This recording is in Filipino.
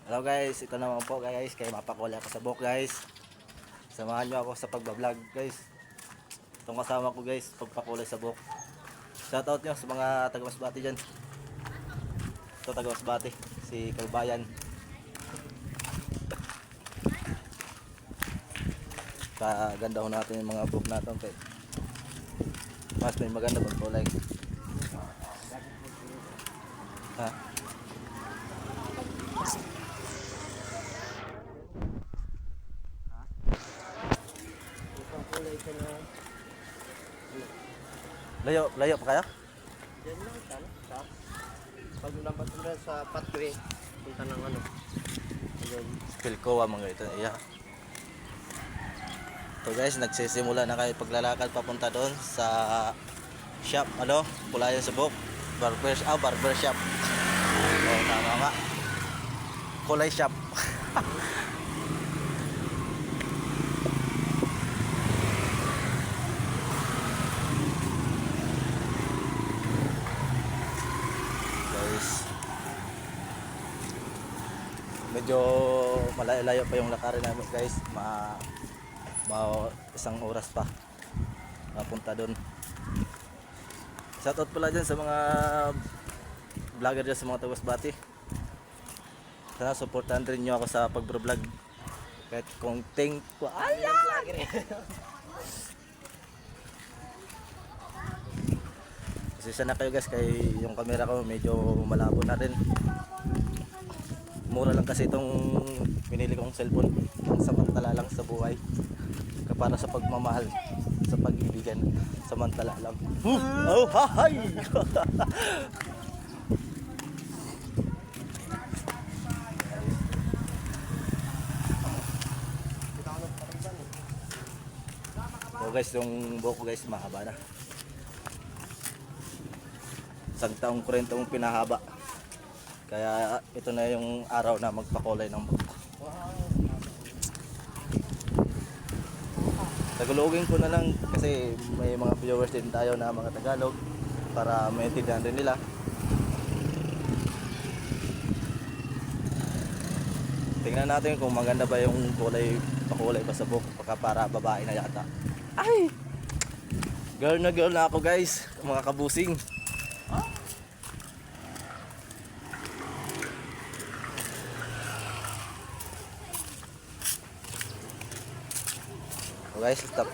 Hello guys, ito naman po guys, kaya mapakulay ako sa buhok guys. Samahan nyo ako sa pagbablog guys. Itong kasama ko guys, pagpakulay sa buhok. Shoutout nyo sa mga taga Masbate dyan. Ito taga Masbate, si Kalbayan. Kaganda ho natin yung mga buhok natin kay mas may maganda pagkulay. Ha? Layo pa kaya? Yan lang, sa pag lampas mo sa pathway, punta ng ano. Ayun. Pilcoa mga ito. Yeah. So guys, nagsisimula na kayo paglalakad papunta doon sa shop, kulayan sa buhok. Barber shop. Oh, tama nga. Kulay shop. Guys, medyo malayo pa yung lakarin namin guys. Isang oras pa mapunta doon. Shoutout pala dyan sa mga vlogger dyan sa mga taga Masbate. Sana supportan rin nyo ako sa pag-vlog kahit konting ko. Pasensya na kayo guys, kay yung camera ko medyo malabo na rin. Mura lang kasi itong pinili kong cellphone, samantala lang sa buhay, para sa pagmamahal, sa pag-ibigan, samantala lang. Oh, hahay! So guys, yung buhok ko guys mahaba na. Isang taong kurentong pinahaba. Kaya ito na yung araw na magpakulay ng buhok. Tagalogin ko na lang kasi may mga viewers din tayo na mga Tagalog para maintindihan rin nila. Tingnan natin kung maganda ba yung pakulay pa sa buhok, para babae na yata. Ay! Girl na ako guys, mga kabusing. So guys, stop.